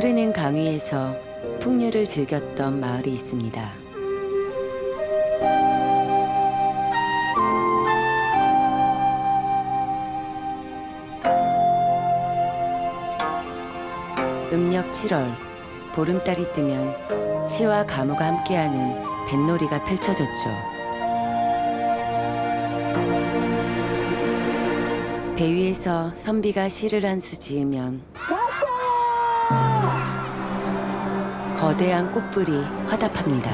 흐르는 강위에서 풍류를 즐겼던 마을이 있습니다. 음력 7월, 보름달이 뜨면 시와 가무가 함께하는 뱃놀이가 펼쳐졌죠. 배 위에서 선비가 시를 한 수 지으면 거대한 꽃불이 화답합니다.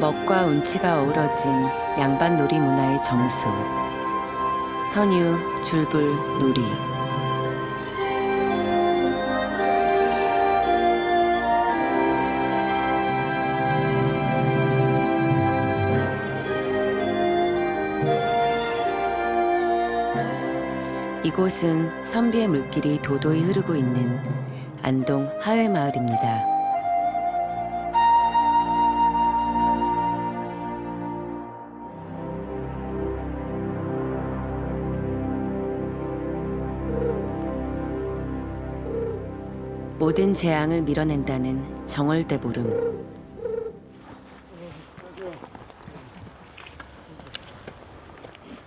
먹과 운치가 어우러진 양반 놀이 문화의 정수. 선유, 줄불, 놀이. 이곳은 선비의 물길이 도도히 흐르고 있는 안동 하회마을입니다. 모든 재앙을 밀어낸다는 정월대보름.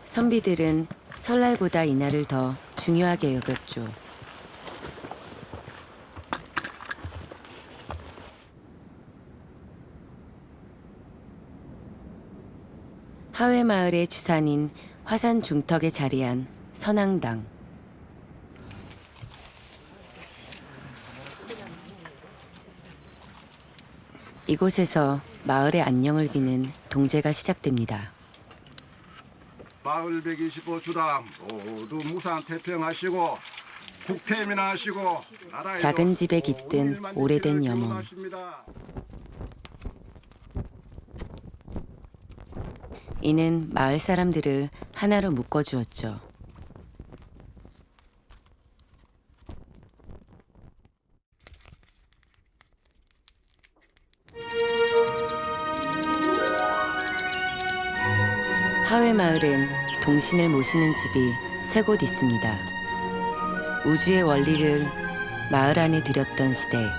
선비들은 설날보다 이날을 더 중요하게 여겼죠. 하회마을의 주산인 화산 중턱에 자리한 선앙당. 이곳에서 마을의 안녕을 비는 동제가 시작됩니다. 마을 125주당 모두 무상 태평하시고 국태민하 하시고 작은 집에 깃든 오래된 염원. 이는 마을 사람들을 하나로 묶어주었죠. 하회마을엔 동신을 모시는 집이 3곳 있습니다. 우주의 원리를 마을 안에 들였던 시대.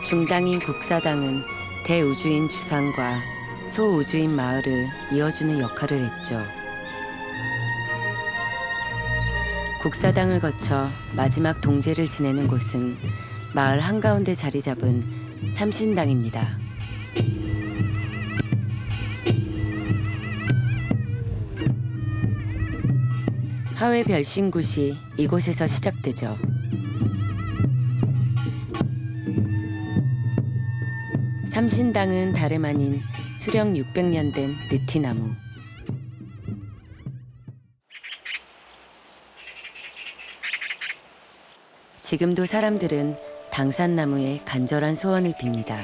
중당인 국사당은 대우주인 주상과 소우주인 마을을 이어주는 역할을 했죠. 국사당을 거쳐 마지막 동제를 지내는 곳은 마을 한가운데 자리 잡은 삼신당입니다. 하회 별신굿이 이곳에서 시작되죠. 삼신당은 다름 아닌 수령 600년 된 느티나무. 지금도 사람들은 당산나무에 간절한 소원을 빕니다.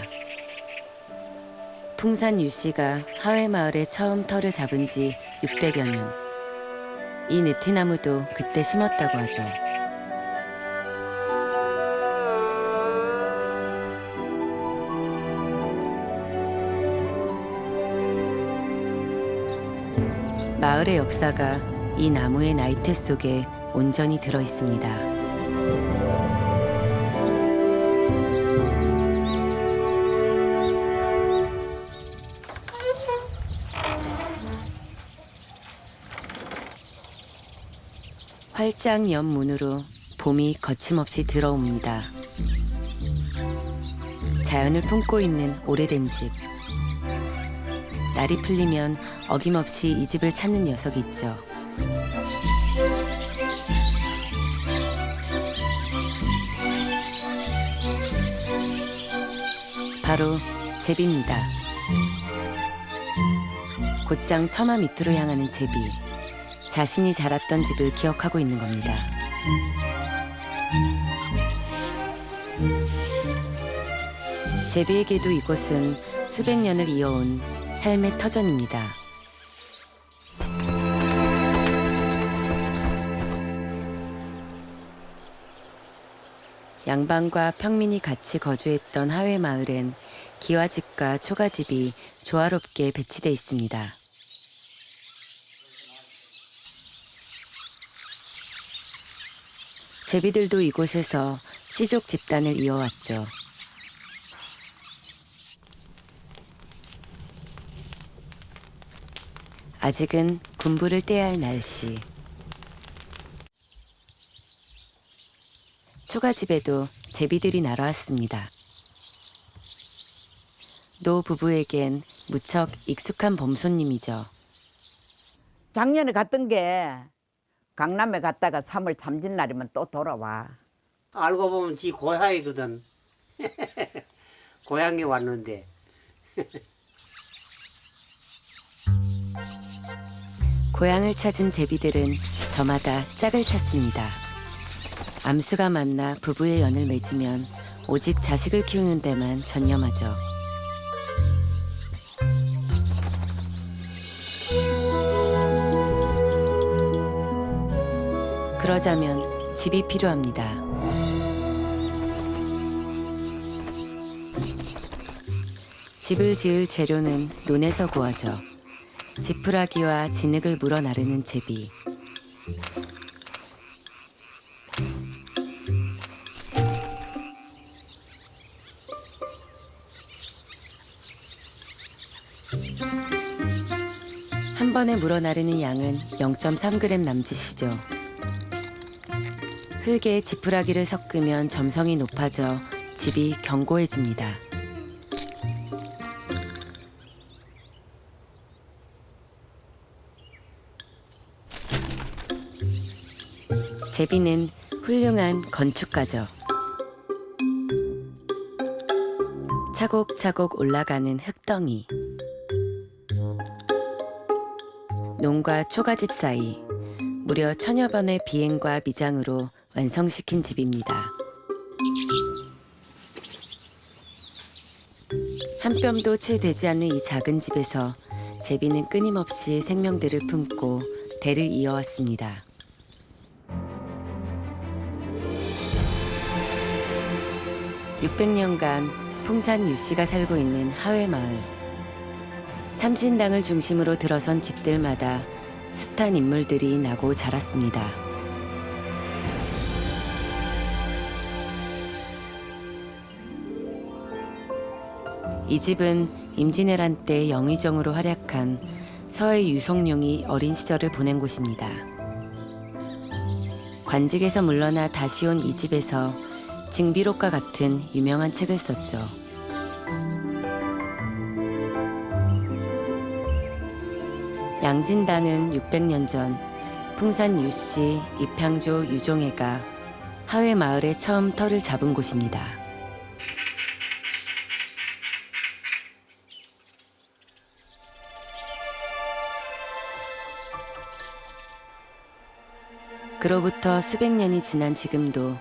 풍산 유씨가 하회마을에 처음 터를 잡은 지 600여 년. 이 느티나무도 그때 심었다고 하죠. 마을의 역사가 이 나무의 나이테 속에 온전히 들어 있습니다. 활짝 연 문으로 봄이 거침없이 들어옵니다. 자연을 품고 있는 오래된 집. 날이 풀리면 어김없이 이 집을 찾는 녀석이 있죠. 바로 제비입니다. 곧장 처마 밑으로 향하는 제비. 자신이 자랐던 집을 기억하고 있는 겁니다. 제비에게도 이곳은 수백 년을 이어온 삶의 터전입니다. 양반과 평민이 같이 거주했던 하회 마을엔 기와집과 초가집이 조화롭게 배치돼 있습니다. 제비들도 이곳에서 시족 집단을 이어왔죠. 아직은 군부를 떼야 할 날씨. 초가집에도 제비들이 날아왔습니다. 노 부부에겐 무척 익숙한 범손님이죠. 작년에 갔던 게 강남에 갔다가 3월 참진날이면 또 돌아와. 알고 보면 지 고향이거든. 고향에 왔는데. 고향을 찾은 제비들은 저마다 짝을 찾습니다. 암수가 만나 부부의 연을 맺으면 오직 자식을 키우는 데만 전념하죠. 그러자면 집이 필요합니다. 집을 지을 재료는 논에서 구하죠. 지푸라기와 진흙을 물어 나르는 제비. 한 번에 물어 나르는 양은 0.3g 남짓이죠. 흙에 지푸라기를 섞으면 점성이 높아져 집이 견고해집니다. 제비는 훌륭한 건축가죠. 차곡차곡 올라가는 흙덩이. 논과 초가집 사이 무려 1000여 번의 비행과 미장으로 완성시킨 집입니다. 한 뼘도 채 되지 않는 이 작은 집에서 제비는 끊임없이 생명들을 품고 대를 이어왔습니다. (600년간) 풍산 유씨가 살고 있는 하회마을. 삼신당을 중심으로 들어선 집들마다 숱한 인물들이 나고 자랐습니다. 이 집은 임진왜란 때 영의정으로 활약한 서해 유성룡이 어린 시절을 보낸 곳입니다. 관직에서 물러나 다시 온 이 집에서 징비록과 같은 유명한 책을 썼죠. 양진당은 600년 전 풍산 유씨 입향조 유종애가 하회 마을에 처음 터를 잡은 곳입니다. 그로부터 수백 년이 지난 지금도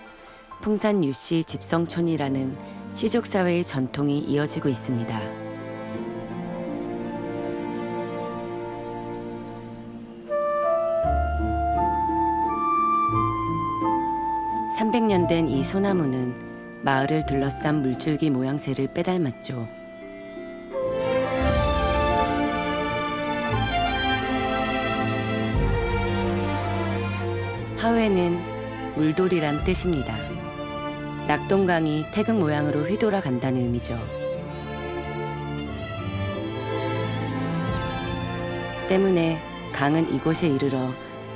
풍산 유씨 집성촌이라는 시족사회의 전통이 이어지고 있습니다. (300년) 된 이 소나무는 마을을 둘러싼 물줄기 모양새를 빼닮았죠. 하회는 물돌이란 뜻입니다. 낙동강이 태극 모양으로 휘돌아 간다는 의미죠. 때문에 강은 이곳에 이르러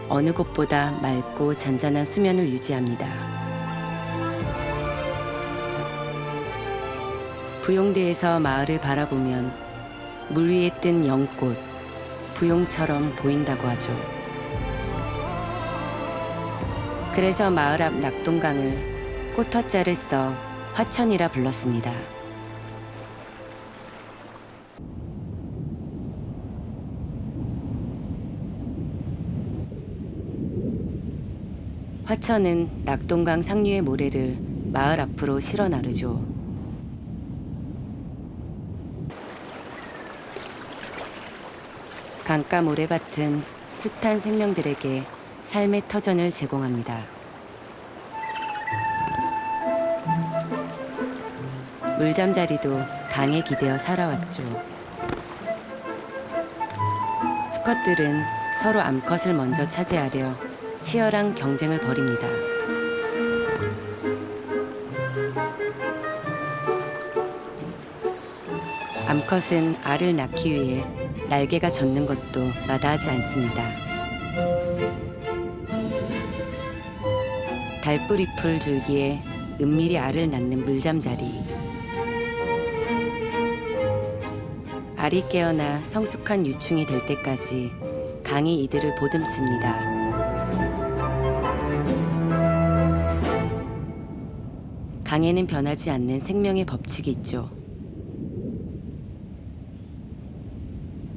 어느 곳보다 맑고 잔잔한 수면을 유지합니다. 부용대에서 마을을 바라보면 물 위에 뜬 연꽃, 부용처럼 보인다고 하죠. 그래서 마을 앞 낙동강을 꽃화자를 써 화천이라 불렀습니다. 화천은 낙동강 상류의 모래를 마을 앞으로 실어 나르죠. 강가 모래밭은 숱한 생명들에게 삶의 터전을 제공합니다. 물잠자리도 강에 기대어 살아왔죠. 수컷들은 서로 암컷을 먼저 차지하려 치열한 경쟁을 벌입니다. 암컷은 알을 낳기 위해 날개가 젖는 것도 마다하지 않습니다. 달뿌리풀 줄기에 은밀히 알을 낳는 물잠자리. 알이 깨어나 성숙한 유충이 될 때까지 강이 이들을 보듬습니다. 강에는 변하지 않는 생명의 법칙이 있죠.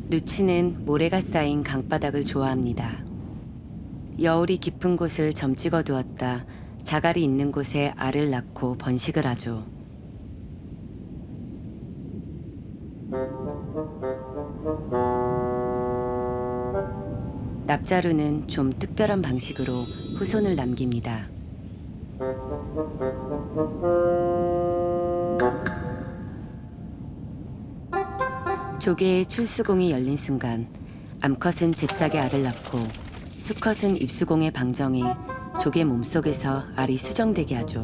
누치는 모래가 쌓인 강바닥을 좋아합니다. 여울이 깊은 곳을 점 찍어 두었다 자갈이 있는 곳에 알을 낳고 번식을 하죠. 납자루는 좀 특별한 방식으로 후손을 남깁니다. 조개의 출수공이 열린 순간 암컷은 잽싸게 알을 낳고 수컷은 입수공의 방정이 조개 몸속에서 알이 수정되게 하죠.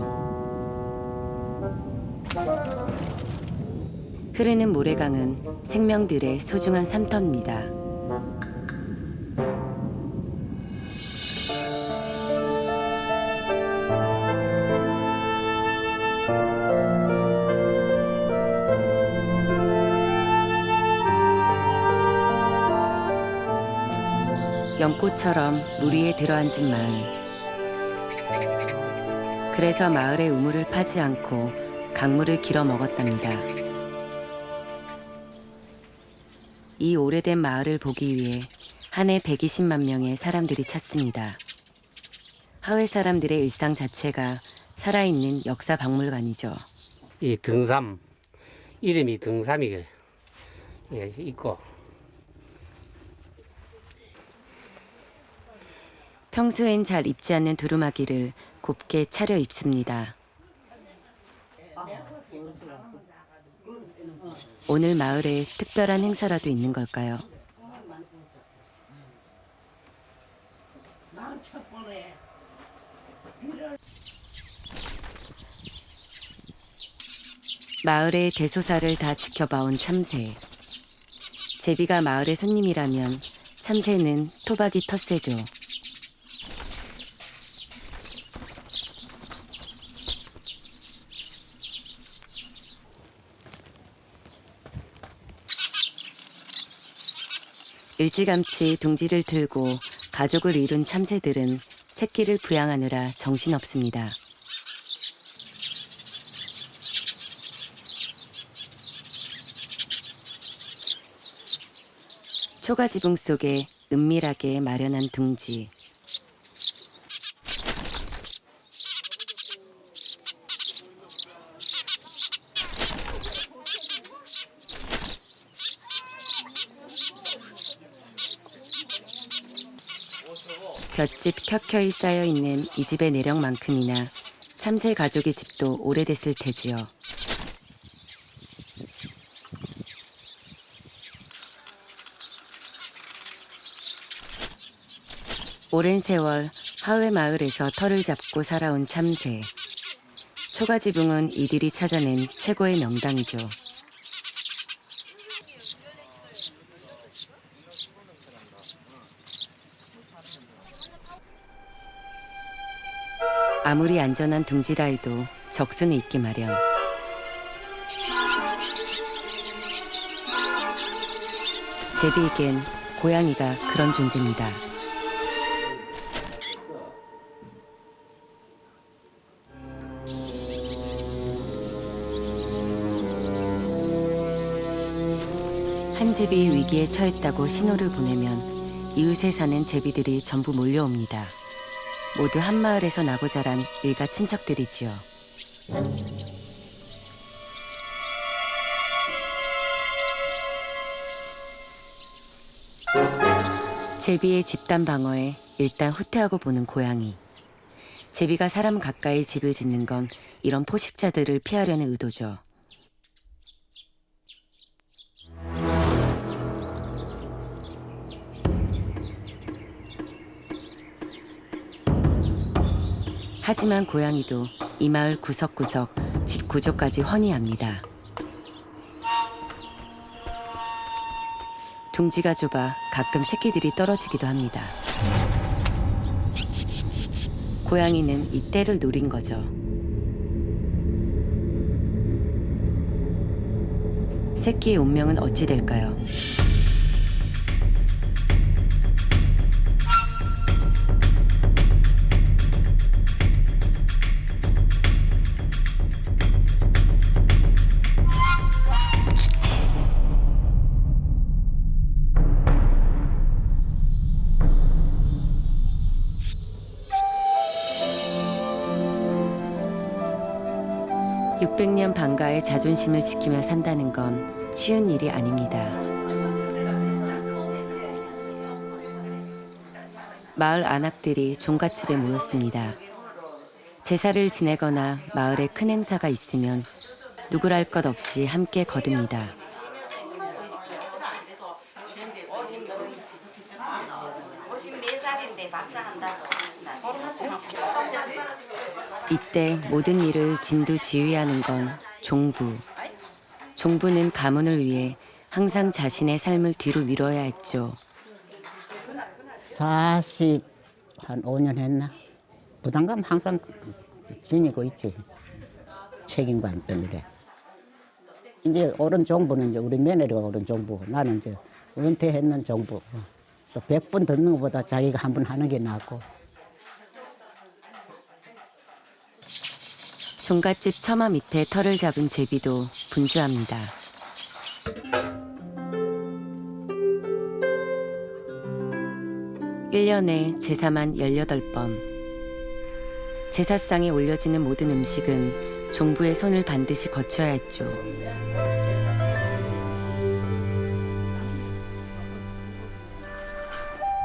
흐르는 모래강은 생명들의 소중한 삼터입니다. 연꽃처럼 물 위에 들어앉은 마을. 그래서 마을의 우물을 파지 않고 강물을 길어 먹었답니다. 이 오래된 마을을 보기 위해 한 해 120만 명의 사람들이 찾습니다. 하회 사람들의 일상 자체가 살아있는 역사 박물관이죠. 이 등삼, 이름이 등삼이 있고. 평소엔 잘 입지 않는 두루마기를 곱게 차려 입습니다. 오늘 마을에 특별한 행사라도 있는 걸까요? 마을의 대소사를 다 지켜봐온 참새. 제비가 마을의 손님이라면 참새는 토박이 텃세죠. 일찌감치 둥지를 틀고 가족을 이룬 참새들은 새끼를 부양하느라 정신없습니다. 초가지붕 속에 은밀하게 마련한 둥지. 볏짚 켜켜이 쌓여있는 이 집의 내력만큼이나 참새 가족의 집도 오래됐을 테지요. 오랜 세월 하회 마을에서 터를 잡고 살아온 참새. 초가지붕은 이들이 찾아낸 최고의 명당이죠. 아무리 안전한 둥지라 해도 적수는 있기 마련. 제비에겐 고양이가 그런 존재입니다. 한 집이 위기에 처했다고 신호를 보내면 이웃에 사는 제비들이 전부 몰려옵니다. 모두 한 마을에서 나고 자란 일가 친척들이지요. 제비의 집단 방어에 일단 후퇴하고 보는 고양이. 제비가 사람 가까이 집을 짓는 건 이런 포식자들을 피하려는 의도죠. 하지만 고양이도 이 마을 구석구석 집 구조까지 훤히 압니다. 둥지가 좁아 가끔 새끼들이 떨어지기도 합니다. 고양이는 이 때를 노린 거죠. 새끼의 운명은 어찌 될까요? (600년) 방가의 자존심을 지키며 산다는 건 쉬운 일이 아닙니다. 마을 안악들이 종갓집에 모였습니다. 제사를 지내거나 마을에 큰 행사가 있으면 누구랄 것 없이 함께 거듭니다. 이때 모든 일을 진두지휘하는 건 종부. 종부는 가문을 위해 항상 자신의 삶을 뒤로 미뤄야 했죠. 45년 했나? 부담감 항상 지니고 있지. 책임감 때문에. 이제 오른 종부는 이제 우리 며느리가 오른 종부고 나는 이제 은퇴했는 종부. 또 100번 듣는 것보다 자기가 한 번 하는 게 낫고. 종갓집 처마 밑에 털을 잡은 제비도 분주합니다. (1년에) 제사만 18번. 제사상에 올려지는 모든 음식은 종부의 손을 반드시 거쳐야 했죠.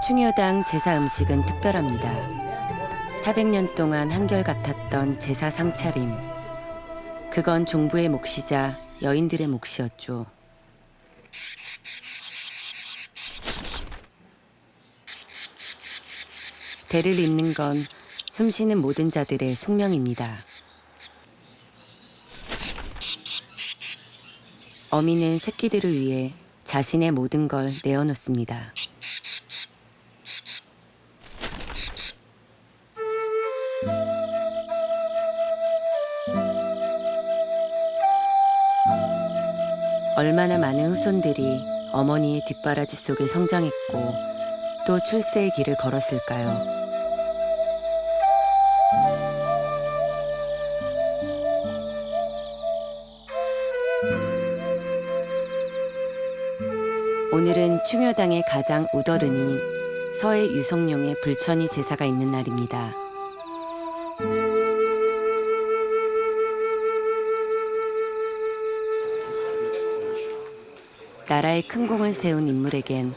충효당 제사 음식은 특별합니다. 400년 동안 한결같았던 제사 상차림. 그건 종부의 몫이자 여인들의 몫이었죠. 대를 잇는 건 숨쉬는 모든 자들의 숙명입니다. 어미는 새끼들을 위해 자신의 모든 걸 내어놓습니다. 얼마나 많은 후손들이 어머니의 뒷바라지 속에 성장했고 또 출세의 길을 걸었을까요? 오늘은 충효당의 가장 우더른인 서해 유성룡의 불천이 제사가 있는 날입니다. 나라의 큰 공을 세운 인물에겐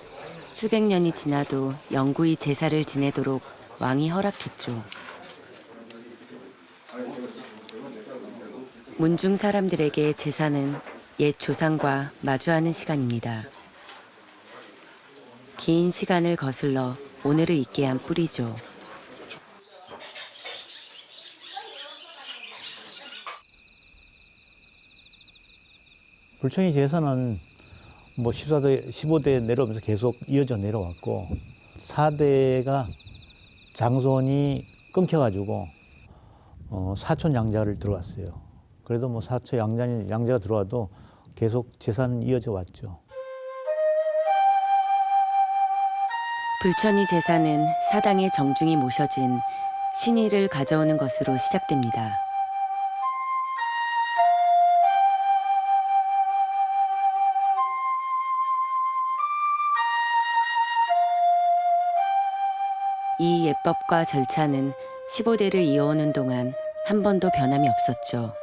수백 년이 지나도 영구히 제사를 지내도록 왕이 허락했죠. 문중 사람들에게 제사는 옛 조상과 마주하는 시간입니다. 긴 시간을 거슬러 오늘을 있게 한 뿌리죠. 불천이 제사는 뭐 14대, 15대 내려오면서 계속 이어져 내려왔고 4대가 장손이 끊겨가지고 사촌 양자를 들어왔어요. 그래도 뭐 사촌 양자가 들어와도 계속 제사는 이어져 왔죠. 불천이 제사는 사당의 정중히 모셔진 신의를 가져오는 것으로 시작됩니다. 이 예법과 절차는 15대를 이어오는 동안 한 번도 변함이 없었죠.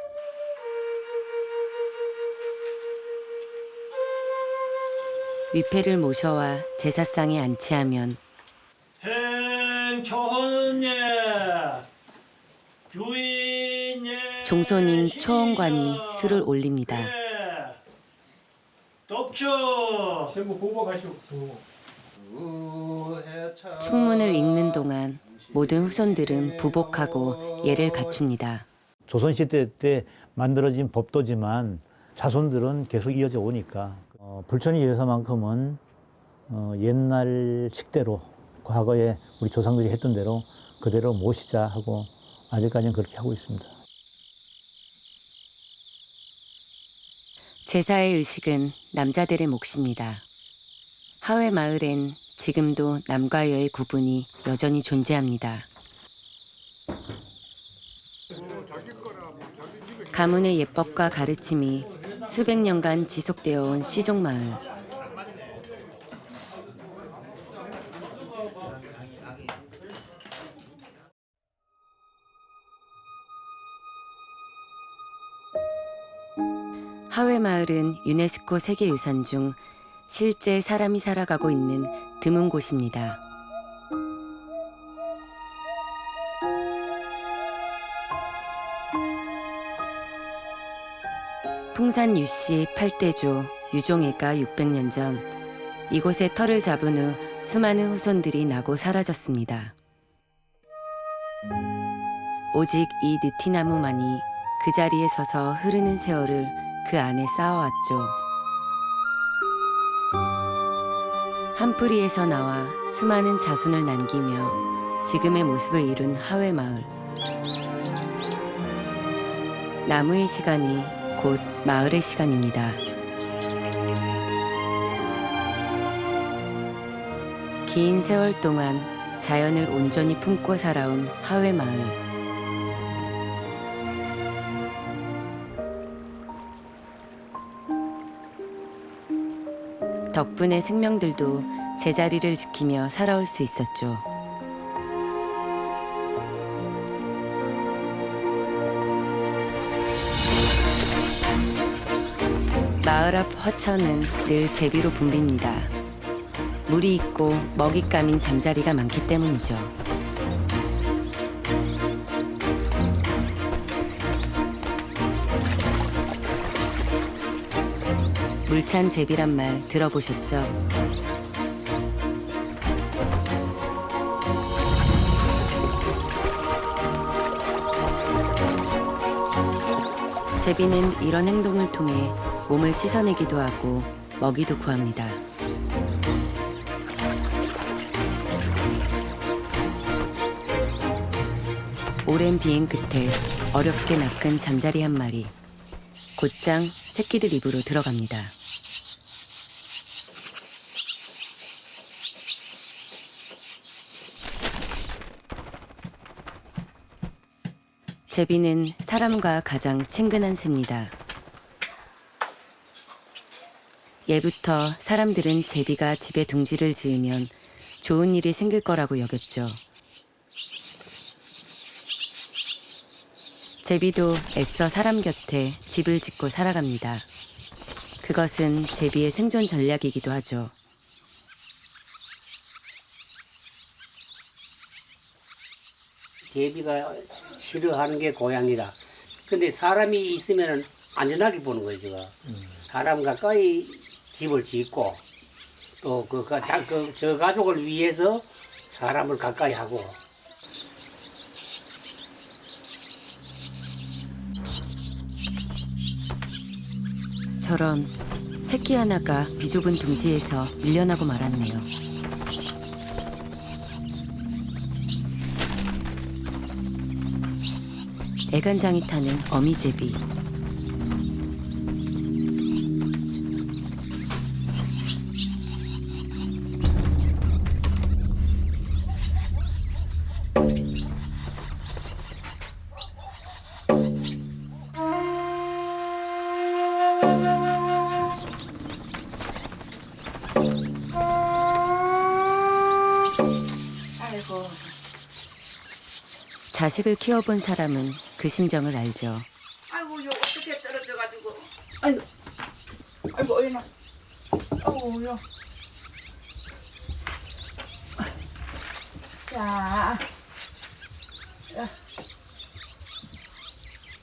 위패를 모셔와 제사상에 안치하면 행초혼예 주인예 종손인 초원관이 술을 올립니다. 독주 전부 보고 가시오. 충문을 읽는 동안 모든 후손들은 부복하고 예를 갖춥니다. 조선시대 때 만들어진 법도지만 자손들은 계속 이어져 오니까 불천이 여사만큼은 옛날 식대로 과거에 우리 조상들이 했던 대로 그대로 모시자 하고 아직까지는 그렇게 하고 있습니다. 제사의 의식은 남자들의 몫입니다. 하회 마을엔 지금도 남과 여의 구분이 여전히 존재합니다. 가문의 예법과 가르침이 수백 년간 지속되어 온 시종마을. 하회 마을은 유네스코 세계유산 중 실제 사람이 살아가고 있는 드문 곳입니다. 풍산 유씨 8대조 유종애가 600년 전 이곳에 터를 잡은 후 수많은 후손들이 나고 사라졌습니다. 오직 이 느티나무만이 그 자리에 서서 흐르는 세월을 그 안에 쌓아왔죠. 한 뿌리에서 나와 수많은 자손을 남기며 지금의 모습을 이룬 하회 마을. 나무의 시간이 곧 마을의 시간입니다. 긴 세월 동안 자연을 온전히 품고 살아온 하회 마을. 덕분에 생명들도 제자리를 지키며 살아올 수 있었죠. 마을 앞 화천은 늘 제비로 붐빕니다. 물이 있고 먹잇감인 잠자리가 많기 때문이죠. 물찬 제비란 말 들어보셨죠? 제비는 이런 행동을 통해 몸을 씻어내기도 하고 먹이도 구합니다. 오랜 비행 끝에 어렵게 낚은 잠자리 한 마리. 곧장 새끼들 입으로 들어갑니다. 제비는 사람과 가장 친근한 새입니다. 예부터 사람들은 제비가 집에 둥지를 지으면 좋은 일이 생길 거라고 여겼죠. 제비도 애써 사람 곁에 집을 짓고 살아갑니다. 그것은 제비의 생존 전략이기도 하죠. 제비가 싫어하는 게 고양이다. 근데 사람이 있으면 안전하게 보는 거예요, 제가. 사람 가까이 집을 짓고 또 저 가족을 위해서 사람을 가까이 하고. 저런 새끼 하나가 비좁은 둥지에서 밀려나고 말았네요. 애간장이 타는 어미제비. 자식을 키워본 사람은 그 심정을 알죠. 아이고, 요 어떻게 떨어져가지고. 아이고, 아이고, 어이나. 아이고, 요. 자, 야,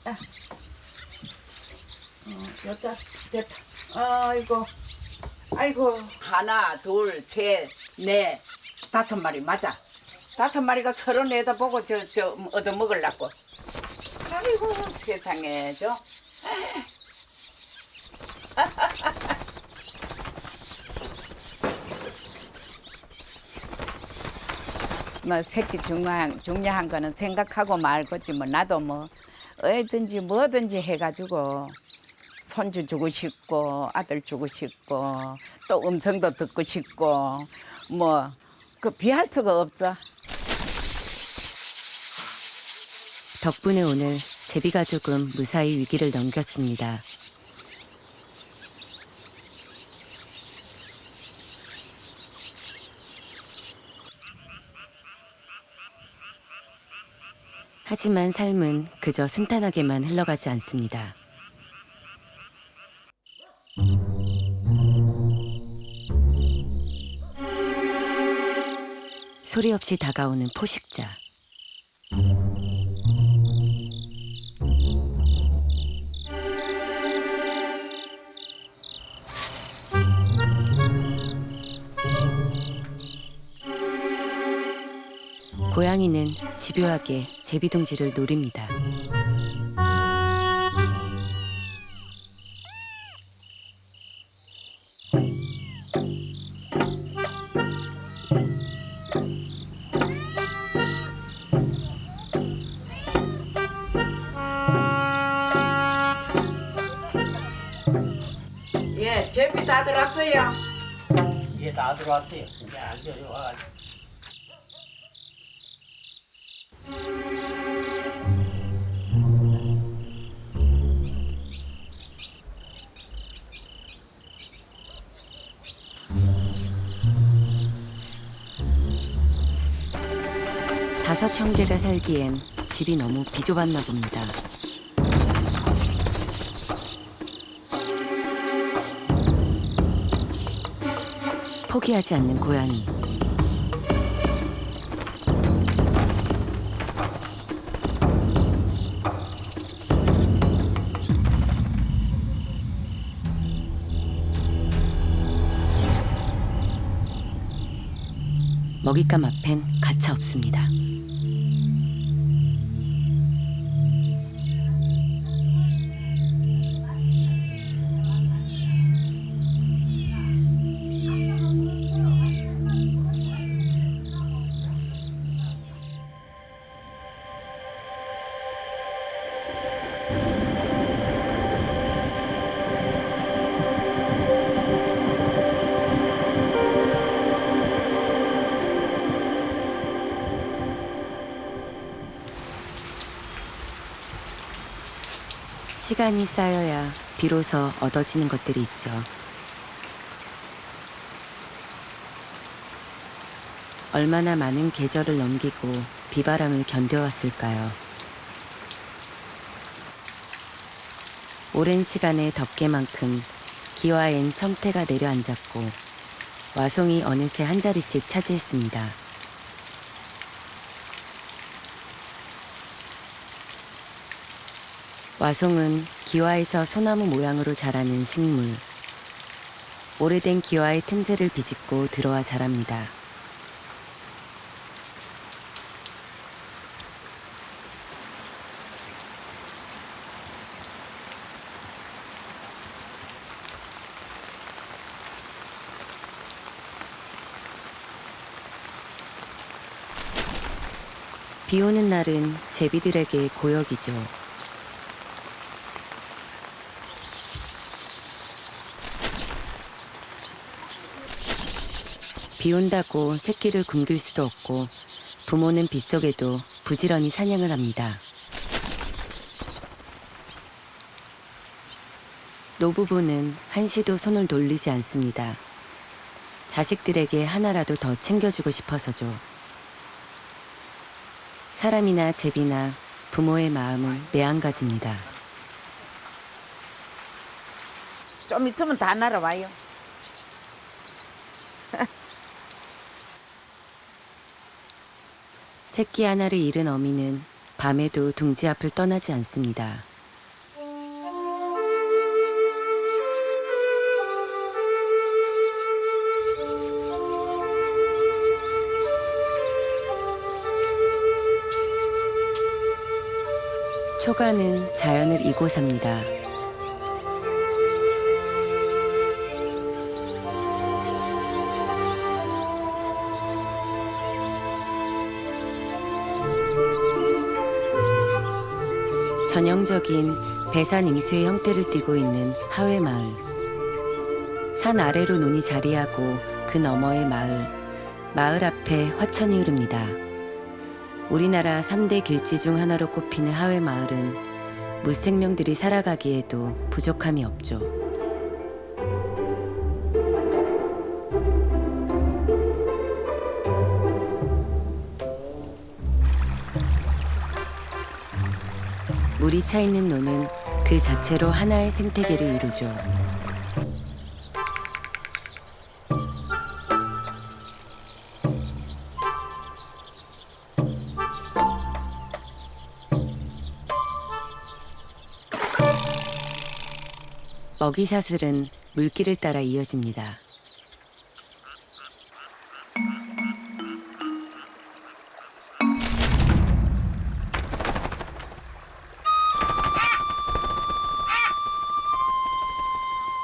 야, 여자 됐다. 아이고, 아이고. 하나, 둘, 셋, 넷, 5마리 맞아. 5마리가 서로 내다보고 저 얻어 먹으려고. 아이고 세상에 저. 뭐 새끼 중요한 거는 생각하고 말겠지 뭐 나도 뭐 어디든지 뭐든지 해가지고 손주 주고 싶고 아들 주고 싶고 또 음성도 듣고 싶고 뭐 그 비할 수가 없어. 덕분에 오늘 제비 가족은 무사히 위기를 넘겼습니다. 하지만 삶은 그저 순탄하게만 흘러가지 않습니다. 소리 없이 다가오는 포식자. 고양이는 집요하게 제비둥지를 노립니다. 예, 제비 다 들어왔어요. 이제 다 들어왔어요. 이제 앉아요. 와가지고. 다섯 형제가 살기엔 집이 너무 비좁았나 봅니다. 포기하지 않는 고양이. 먹잇감 앞엔 가차 없습니다. 시간이 쌓여야 비로소 얻어지는 것들이 있죠. 얼마나 많은 계절을 넘기고 비바람을 견뎌왔을까요? 오랜 시간의 덮개만큼 기와엔 청태가 내려앉았고 와송이 어느새 한 자리씩 차지했습니다. 와송은 기와에서 소나무 모양으로 자라는 식물. 오래된 기와의 틈새를 비집고 들어와 자랍니다. 비 오는 날은 제비들에게 고역이죠. 비 온다고 새끼를 굶길 수도 없고 부모는 빗속에도 부지런히 사냥을 합니다. 노부부는 한시도 손을 돌리지 않습니다. 자식들에게 하나라도 더 챙겨주고 싶어서죠. 사람이나 제비나 부모의 마음은 매한가지입니다. 좀 있으면 다 날아와요. 새끼 하나를 잃은 어미는 밤에도 둥지 앞을 떠나지 않습니다. 초가는 자연을 이고삽니다. 전형적인 배산 임수의 형태를 띠고 있는 하회마을. 산 아래로 논이 자리하고 그 너머의 마을 앞에 화천이 흐릅니다. 우리나라 3대 길지 중 하나로 꼽히는 하회마을은 무생명들이 살아가기에도 부족함이 없죠. 물이 차 있는 논은 그 자체로 하나의 생태계를 이루죠. 먹이사슬은 물길을 따라 이어집니다.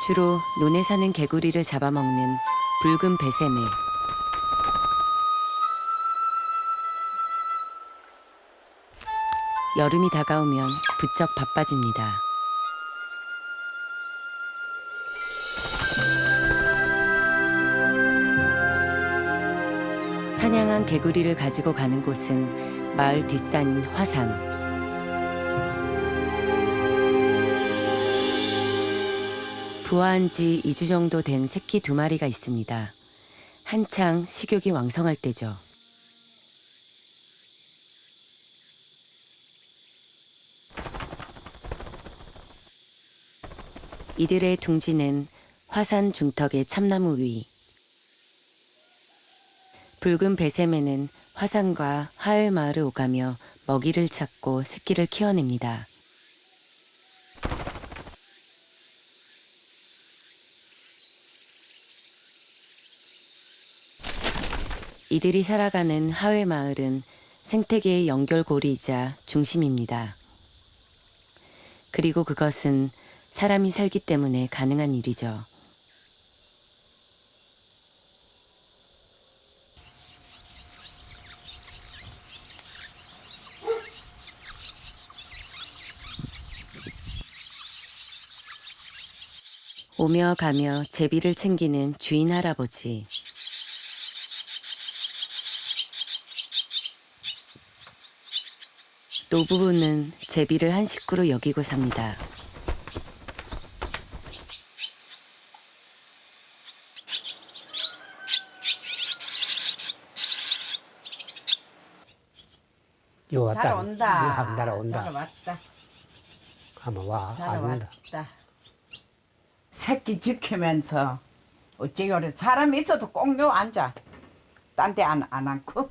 주로 논에 사는 개구리를 잡아먹는 붉은 배새매. 여름이 다가오면 부쩍 바빠집니다. 사냥한 개구리를 가지고 가는 곳은 마을 뒷산인 화산. 부화한 지 2주 정도 된 새끼 2마리가 있습니다. 한창 식욕이 왕성할 때죠. 이들의 둥지는 화산 중턱의 참나무 위. 붉은 배새매는 화산과 하회마을을 오가며 먹이를 찾고 새끼를 키워냅니다. 이들이 살아가는 하회마을은 생태계의 연결고리이자 중심입니다. 그리고 그것은 사람이 살기 때문에 가능한 일이죠. 오며 가며 제비를 챙기는 주인 할아버지. 노부부는 제비를 한 식구로 여기고 삽니다. 요 왔다. 잘 온다. 요 날아온다. 잘 왔다. 한번 와. 잘 안 온다. 왔다. 새끼 지키면서 어찌 그래 사람이 있어도 꼭 요 앉아. 딴 데 안 앉고.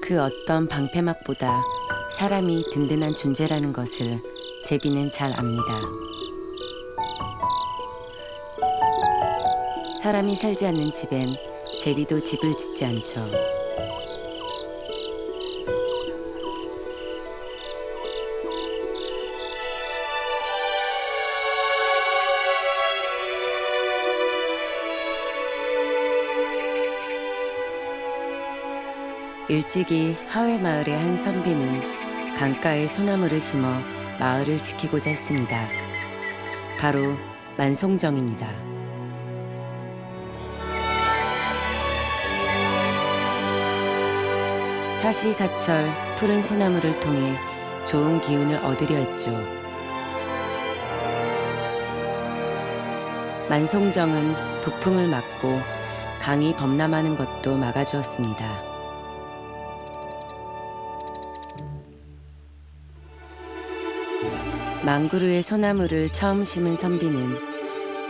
그 어떤 방패막보다 사람이 든든한 존재라는 것을 제비는 잘 압니다. 사람이 살지 않는 집엔 제비도 집을 짓지 않죠. 일찍이 하회마을의 한 선비는 강가에 소나무를 심어 마을을 지키고자 했습니다. 바로 만송정입니다. 사시사철 푸른 소나무를 통해 좋은 기운을 얻으려 했죠. 만송정은 북풍을 막고 강이 범람하는 것도 막아주었습니다. 망구르의 소나무를 처음 심은 선비는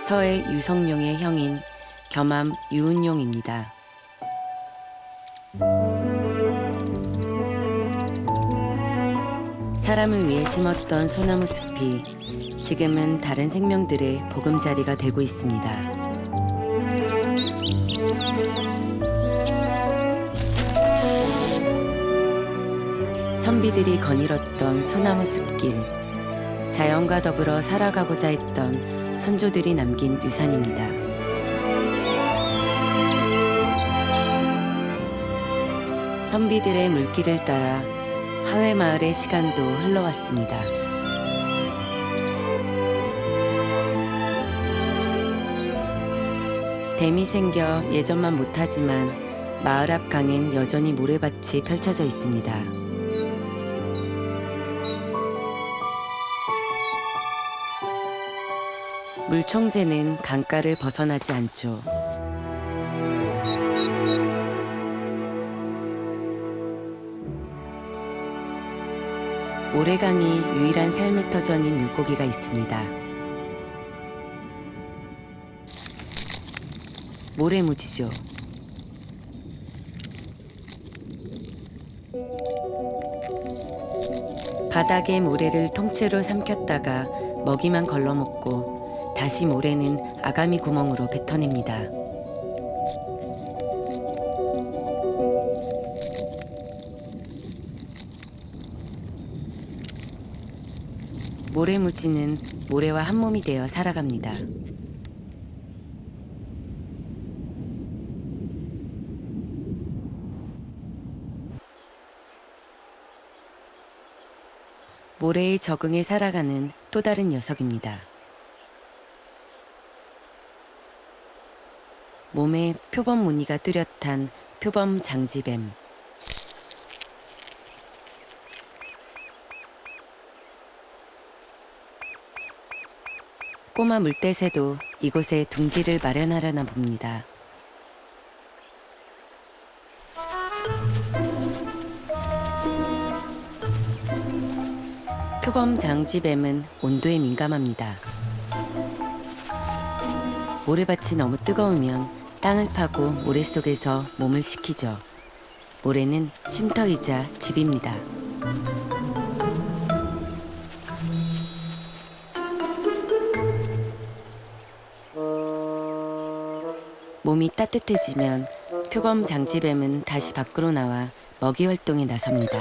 서해 유성룡의 형인 겸함 유은용입니다. 사람을 위해 심었던 소나무 숲이 지금은 다른 생명들의 보금자리가 되고 있습니다. 선비들이 거닐었던 소나무 숲길, 자연과 더불어 살아가고자 했던 선조들이 남긴 유산입니다. 선비들의 물길을 따라 하회마을의 시간도 흘러왔습니다. 댐이 생겨 예전만 못하지만 마을 앞 강엔 여전히 모래밭이 펼쳐져 있습니다. 물총새는 강가를 벗어나지 않죠. 모래강이 유일한 삶의 터전인 물고기가 있습니다. 모래무지죠. 바닥에 모래를 통째로 삼켰다가 먹이만 걸러먹고 다시 모래는 아가미 구멍으로 뱉어냅니다. 모래무지는 모래와 한 몸이 되어 살아갑니다. 모래에 적응해 살아가는 또 다른 녀석입니다. 몸에 표범 무늬가 뚜렷한 표범 장지뱀. 꼬마 물대새도 이곳에 둥지를 마련하려나 봅니다. 표범 장지뱀은 온도에 민감합니다. 모래밭이 너무 뜨거우면 땅을 파고 모래 속에서 몸을 식히죠. 모래는 쉼터이자 집입니다. 몸이 따뜻해지면 표범 장지뱀은 다시 밖으로 나와 먹이 활동에 나섭니다.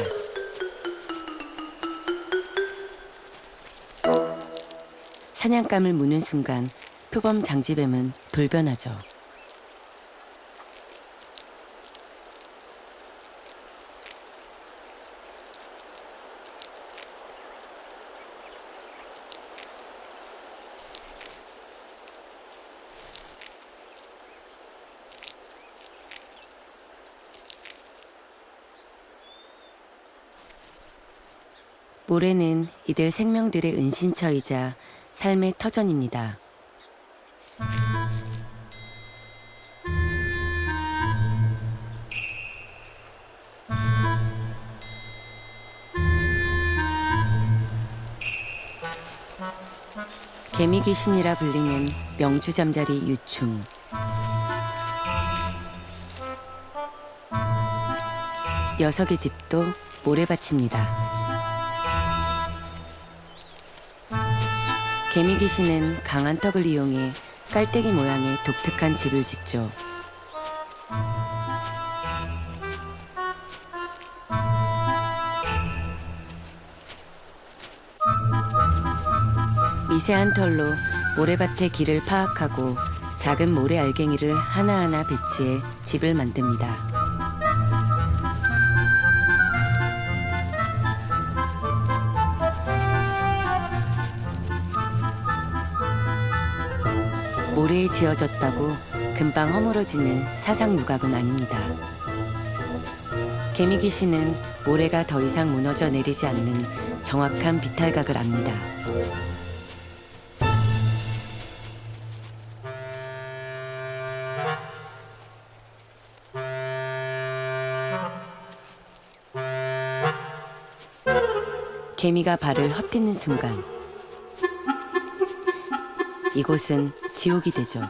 사냥감을 무는 순간 표범 장지뱀은 돌변하죠. 모래는 이들 생명들의 은신처이자 삶의 터전입니다. 개미귀신이라 불리는 명주잠자리 유충. 녀석의 집도 모래밭입니다. 개미귀신은 강한 턱을 이용해 깔때기 모양의 독특한 집을 짓죠. 미세한 털로 모래밭의 길을 파악하고 작은 모래 알갱이를 하나하나 배치해 집을 만듭니다. 모래에 지어졌다고 금방 허물어지는 사상 누각은 아닙니다. 개미귀신은 모래가 더 이상 무너져 내리지 않는 정확한 비탈각을 압니다. 개미가 발을 헛디는 순간 이곳은 지옥이 되죠.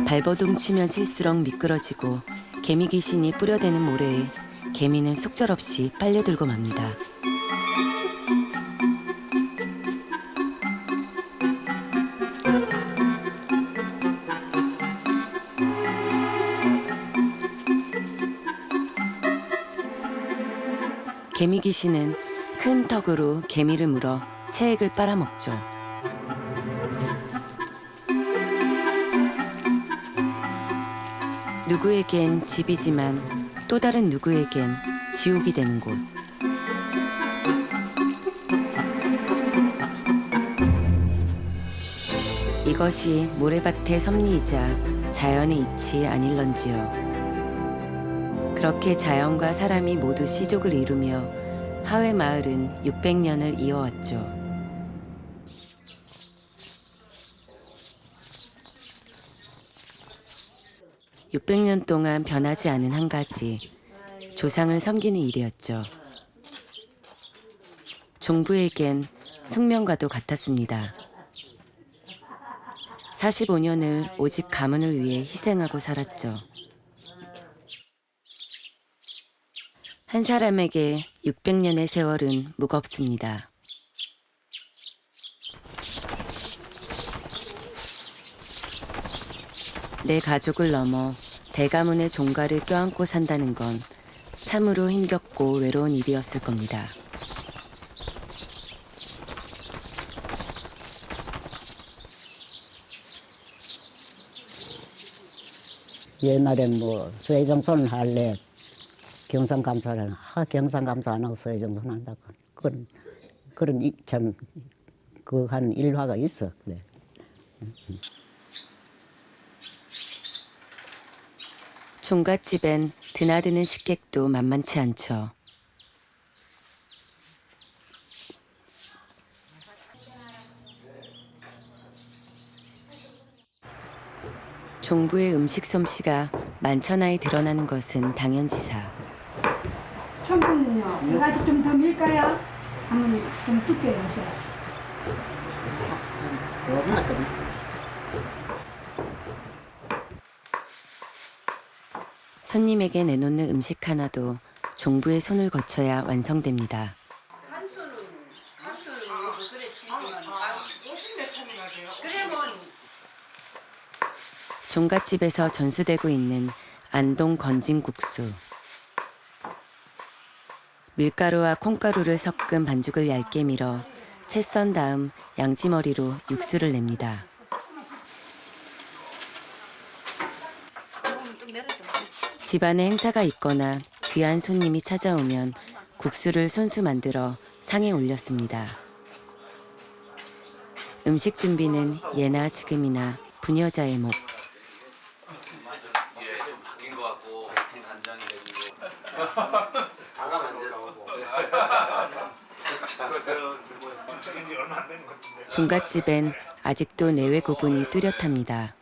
발버둥 치면 칠수록 미끄러지고 개미 귀신이 뿌려대는 모래에 개미는 속절없이 빨려들고 맙니다. 개미 귀신은 큰 턱으로 개미를 물어 체액을 빨아먹죠. 누구에겐 집이지만 또 다른 누구에겐 지옥이 되는 곳. 이것이 모래밭의 섭리이자 자연의 이치 아닐런지요. 그렇게 자연과 사람이 모두 시족을 이루며 하회 마을은 600년을 이어왔죠. (600년) 동안 변하지 않은 한 가지, 조상을 섬기는 일이었죠. 종부에겐 숙명과도 같았습니다. 45년을 오직 가문을 위해 희생하고 살았죠. 한 사람에게 600년의 세월은 무겁습니다. 내 가족을 넘어 대가문의 종가를 껴안고 산다는 건 참으로 힘겹고 외로운 일이었을 겁니다. 옛날엔 뭐 서해정선 할래 경상감사를 경상감사 안 하고 서해정선 한다고 그런 참 그 한 일화가 있어. 그래. 종갓집엔 드나드는 식객도 만만치 않죠. 종부의 음식 솜씨가 만천하에 드러나는 것은 당연지사. 청국은요, 이 가지 좀 더 밀까요? 한번 좀 두께 넣으셔요. 손님에게 내놓는 음식 하나도 종부의 손을 거쳐야 완성됩니다. 종갓집에서 전수되고 있는 안동 건진국수. 밀가루와 콩가루를 섞은 반죽을 얇게 밀어 채 썬 다음 양지머리로 육수를 냅니다. 집안에 행사가 있거나 귀한 손님이 찾아오면 국수를 손수 만들어 상에 올렸습니다. 음식 준비는 예나 지금이나 부녀자의 목. 종갓집엔 아직도 내외 구분이 뚜렷합니다.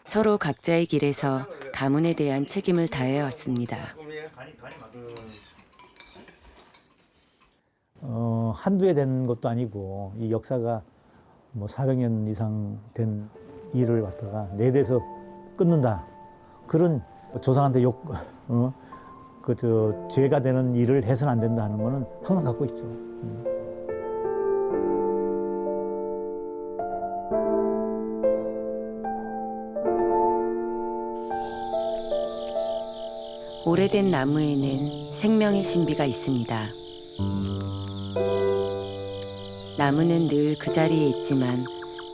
서로 각자의 길에서 가문에 대한 책임을 다해왔습니다. 한두 해 된 것도 아니고 이 역사가 뭐 400년 이상 된 일을 갖다가 네 대에서 끊는다. 그런 조상한테 죄가 되는 일을 해서는 안 된다 하는 거는 항상 갖고 있죠. 오래된 나무에는 생명의 신비가 있습니다. 나무는 늘 그 자리에 있지만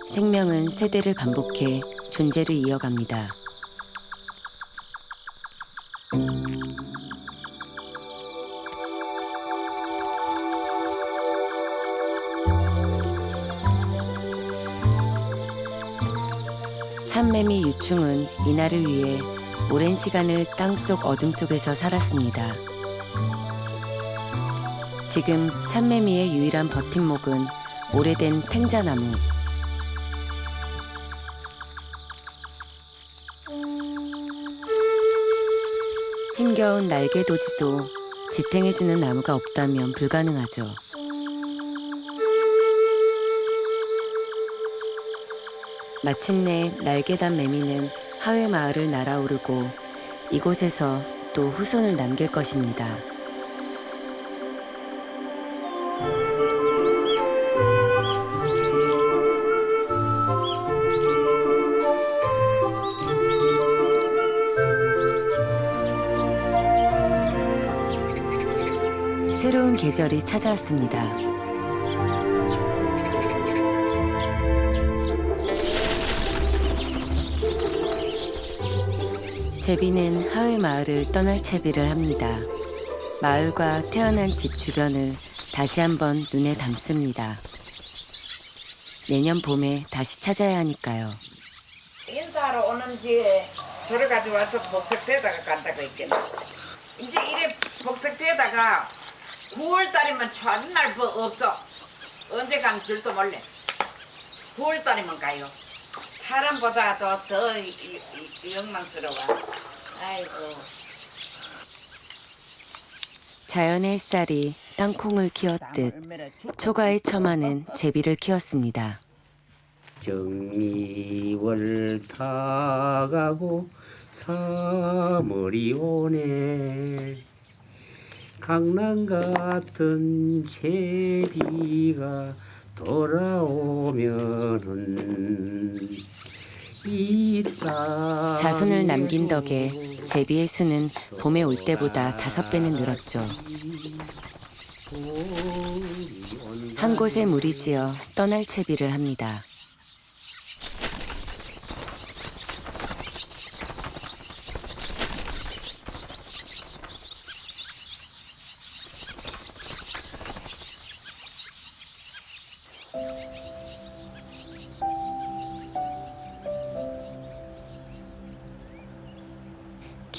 생명은 세대를 반복해 존재를 이어갑니다. 참매미 유충은 이날을 위해 오랜 시간을 땅속 어둠 속에서 살았습니다. 지금 참매미의 유일한 버팀목은 오래된 팽자나무. 힘겨운 날개도지도 지탱해주는 나무가 없다면 불가능하죠. 마침내 날개단 매미는 하회 마을을 날아오르고 이곳에서 또 후손을 남길 것입니다. 새로운 계절이 찾아왔습니다. 제비는 하회 마을을 떠날 채비를 합니다. 마을과 태어난 집 주변을 다시 한번 눈에 담습니다. 내년 봄에 다시 찾아야 하니까요. 인사하러 오는지 저를 가지고 와서 복색대다가 간다고 했겠네. 이제 이래 복색대다가 9월달이면 첫날 뭐 없어. 언제 간 줄도 몰래. 9월달이면 가요. 사람보다도 더 영망스러워. 아이고. 자연의 햇살이 땅콩을 키웠듯 초가의 처마는 제비를 키웠습니다. 정미월 타가고 3월이 오네. 강남 같은 제비가 돌아오면은 자손을 남긴 덕에 제비의 수는 봄에 올 때보다 5배는 늘었죠. 한 곳에 무리지어 떠날 채비를 합니다.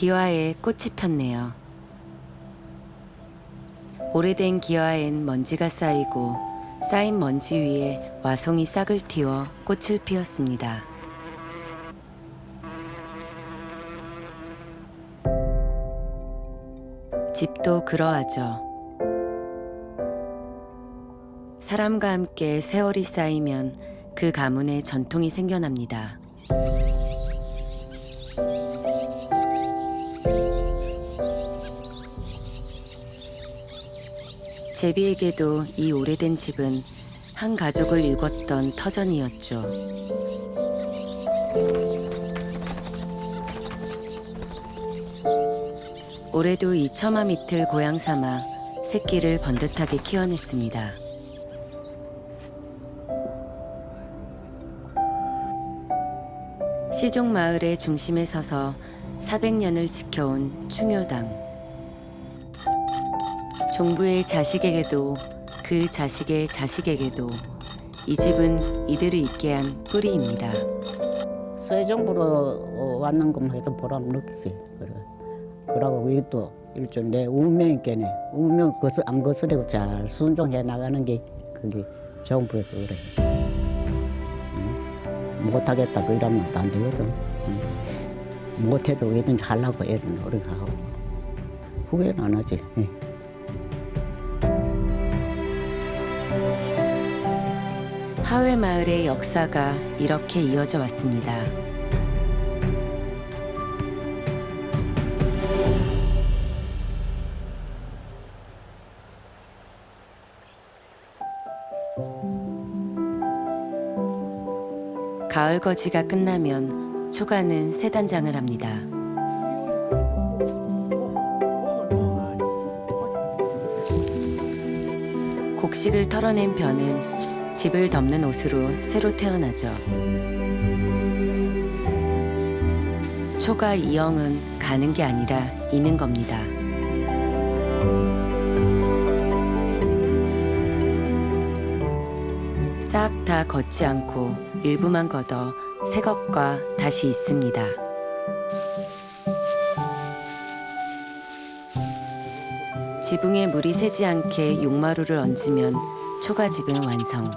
기와에 꽃이 폈네요. 오래된 기와엔 먼지가 쌓이고 쌓인 먼지 위에 와송이 싹을 틔워 꽃을 피웠습니다. 집도 그러하죠. 사람과 함께 세월이 쌓이면 그 가문에 전통이 생겨납니다. 제비에게도 이 오래된 집은 한 가족을 일궜던 터전이었죠. 올해도 이 처마 밑을 고향 삼아 새끼를 번듯하게 키워냈습니다. 시종 마을의 중심에 서서 400년을 지켜온 충효당. 종부의 자식에게도 그 자식의 자식에게도 이 집은 이들을 있게 한 뿌리입니다. 새 정부로 왔는 것만 해도 보람 느끼지. 그러고 이것도 일종 내 운명이겠네. 운명 안 거스르고 잘 순종해 나가는 게 그게 정부에 그래. 못하겠다고 이러면 안 되거든. 못해도 왜든지 하려고 애를 노력하고 후회는 안 하지. 하회 마을의 역사가 이렇게 이어져 왔습니다. 가을 거지가 끝나면 초가는 새 단장을 합니다. 곡식을 털어낸 벼는 집을 덮는 옷으로 새로 태어나죠. 초가 이영은 가는 게 아니라 이는 겁니다. 싹 다 걷지 않고 일부만 걷어 새 것과 다시 있습니다. 지붕에 물이 새지 않게 용마루를 얹으면 초가집은 완성.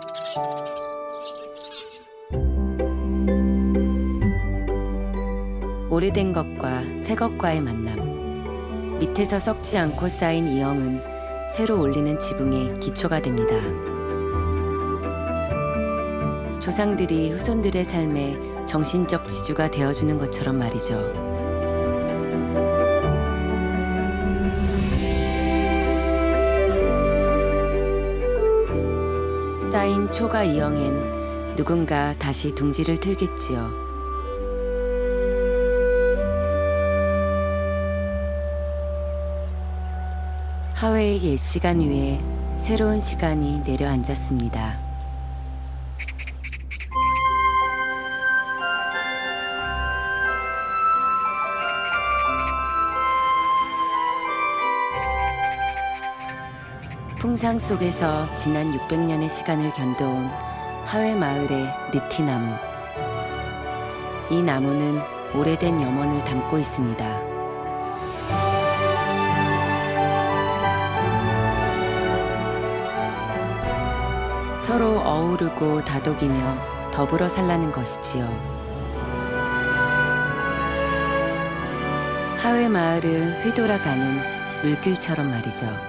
오래된 것과 새 것과의 만남. 밑에서 썩지 않고 쌓인 이영은 새로 올리는 지붕의 기초가 됩니다. 조상들이 후손들의 삶에 정신적 지주가 되어주는 것처럼 말이죠. 쌓인 초가 이영엔 누군가 다시 둥지를 틀겠지요. 하회의 옛 시간 위에 새로운 시간이 내려앉았습니다. 풍상 속에서 지난 600년의 시간을 견뎌온 하회 마을의 느티나무. 이 나무는 오래된 염원을 담고 있습니다. 서로 어우르고 다독이며 더불어 살라는 것이지요. 하회 마을을 휘돌아가는 물길처럼 말이죠.